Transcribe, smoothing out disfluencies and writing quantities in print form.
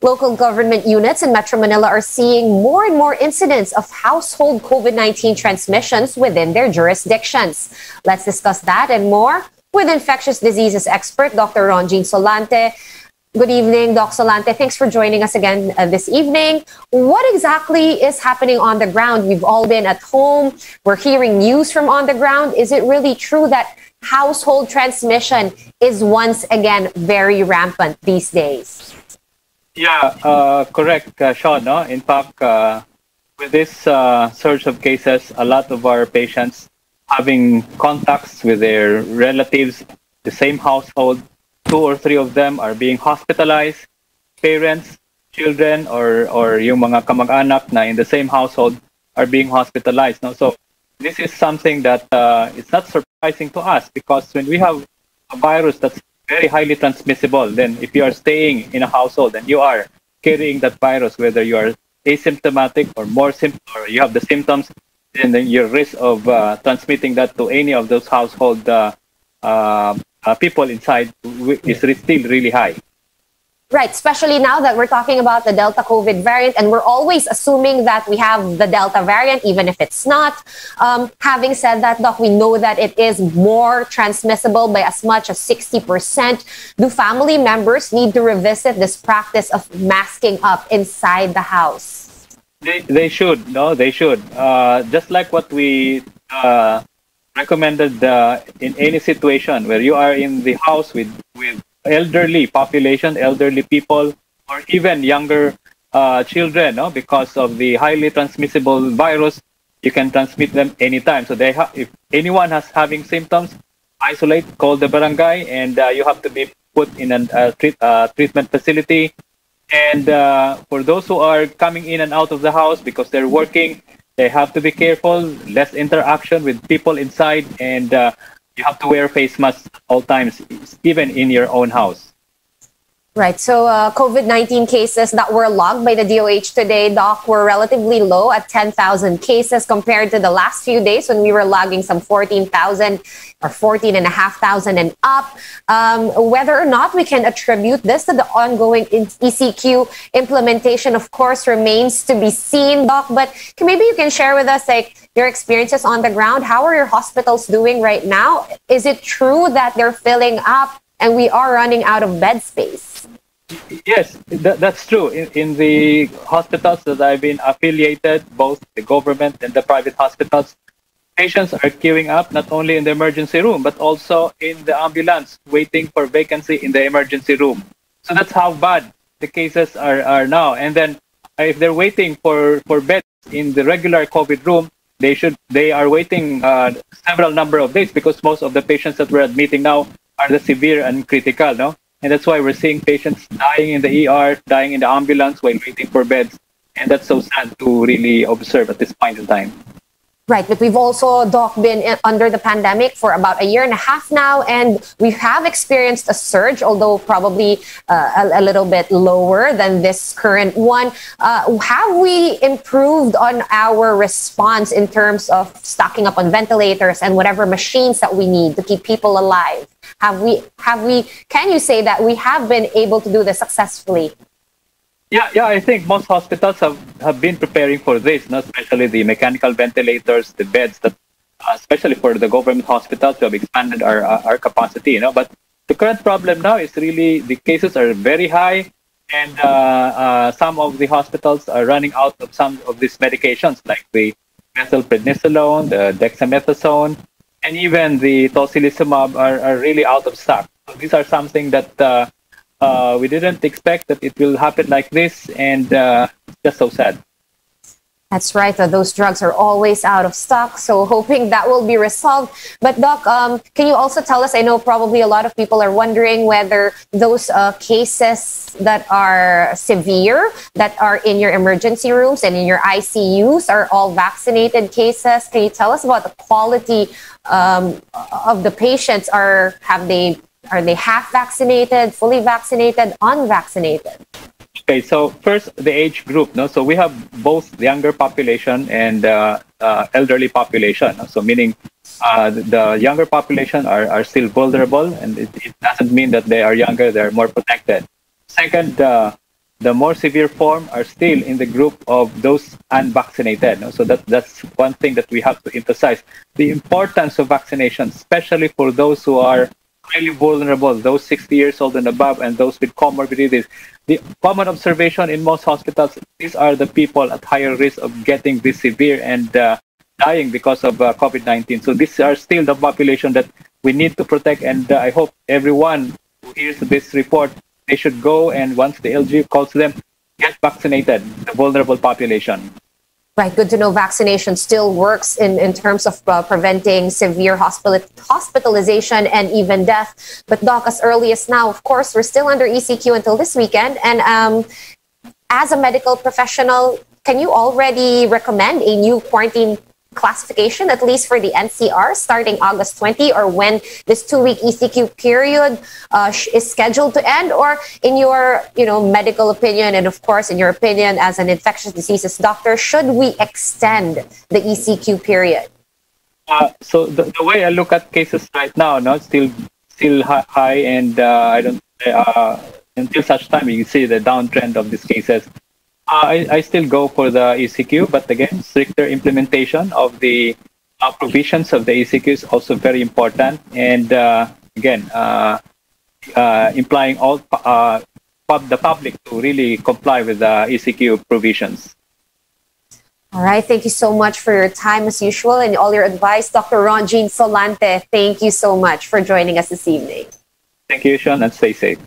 Local government units in Metro Manila are seeing more and more incidents of household COVID-19 transmissions within their jurisdictions. Let's discuss that and more with infectious diseases expert Dr. Rontgene Solante. Good evening, Doc Solante. Thanks for joining us again this evening. What exactly is happening on the ground? We've all been at home. We're hearing news from on the ground. Is it really true that household transmission is once again very rampant these days? Yeah, correct, Sean. No? In fact, with this surge of cases, a lot of our patients having contacts with their relatives, the same household, 2 or 3 of them are being hospitalized, parents, children, or yung mga kamag-anak na in the same household are being hospitalized. No? So this is something that it's not surprising to us, because when we have a virus that's very highly transmissible, then if you are staying in a household and you are carrying that virus, whether you are asymptomatic or or you have the symptoms, then your risk of transmitting that to any of those household people inside is still really high. Right, especially now that we're talking about the Delta COVID variant, and we're always assuming that we have the Delta variant, even if it's not. Having said that, Doc, we know that it is more transmissible by as much as 60%. Do family members need to revisit this practice of masking up inside the house? They should, no? They should. Just like what we recommended in any situation where you are in the house with elderly population, elderly people, or even younger children, no? Because of the highly transmissible virus, you can transmit them anytime. So if anyone has having symptoms, isolate, call the barangay, and you have to be put in a treatment facility. And for those who are coming in and out of the house because they're working, they have to be careful, less interaction with people inside, and you have to wear face masks at all times, even in your own house. Right. So COVID-19 cases that were logged by the DOH today, Doc, were relatively low at 10,000 cases compared to the last few days when we were logging some 14,000 or 14,500 and up. Whether or not we can attribute this to the ongoing ECQ implementation, of course, remains to be seen, Doc. But maybe you can share with us your experiences on the ground. How are your hospitals doing right now? Is it true that they're filling up and we are running out of bed space? Yes, that's true. In the hospitals that I've been affiliated, both the government and the private hospitals, patients are queuing up not only in the emergency room, but also in the ambulance, waiting for vacancy in the emergency room. So that's how bad the cases are now. And then if they're waiting for beds in the regular COVID room, they are waiting several number of days, because most of the patients that we're admitting now are the severe and critical, no? And that's why we're seeing patients dying in the ER, dying in the ambulance while waiting for beds. And that's so sad to really observe at this point in time. Right, but we've also, Doc, been under the pandemic for about 1.5 years now, and we have experienced a surge, although probably a little bit lower than this current one. Have we improved on our response in terms of stocking up on ventilators and whatever machines that we need to keep people alive? Can you say that we have been able to do this successfully? Yeah, I think most hospitals have been preparing for this, not especially the mechanical ventilators, the beds that, especially for the government hospitals, we have expanded our capacity, But the current problem now is really the cases are very high, and some of the hospitals are running out of some of these medications, like the methylprednisolone, the dexamethasone, and even the tocilizumab are really out of stock. So these are something that we didn't expect that it will happen like this, and just so sad. That's right. Those drugs are always out of stock, so hoping that will be resolved. But Doc, can you also tell us, I know probably a lot of people are wondering whether those cases that are severe, that are in your emergency rooms and in your ICUs are all vaccinated cases. Can you tell us about the quality of the patients? Are they half vaccinated, fully vaccinated, unvaccinated? Okay, so first, the age group. No? So we have both the younger population and elderly population. So meaning the younger population are still vulnerable, and it doesn't mean that they are younger, they're more protected. Second, the more severe form are still in the group of those unvaccinated. No? So that's one thing that we have to emphasize. The importance of vaccination, especially for those who are highly vulnerable, those 60 years old and above, and those with comorbidities. The common observation in most hospitals, these are the people at higher risk of getting this severe and dying because of COVID-19. So these are still the population that we need to protect, and I hope everyone who hears this report, they should go, and once the LGU calls them, get vaccinated, the vulnerable population. Right, good to know vaccination still works in terms of preventing severe hospitalization and even death. But Doc, as early as now, of course, we're still under ECQ until this weekend. And as a medical professional, can you already recommend a new quarantine classification, at least for the NCR, starting August 20, or when this 2-week ECQ period is scheduled to end? Or in your medical opinion, and of course in your opinion as an infectious diseases doctor, should we extend the ECQ period? So the way I look at cases right now, still high, and I don't until such time you see the downtrend of these cases. I still go for the ECQ, but again, stricter implementation of the provisions of the ECQ is also very important. And again, implying all the public to really comply with the ECQ provisions. All right. Thank you so much for your time as usual and all your advice. Dr. Rontgene Solante, thank you so much for joining us this evening. Thank you, Sean, and stay safe.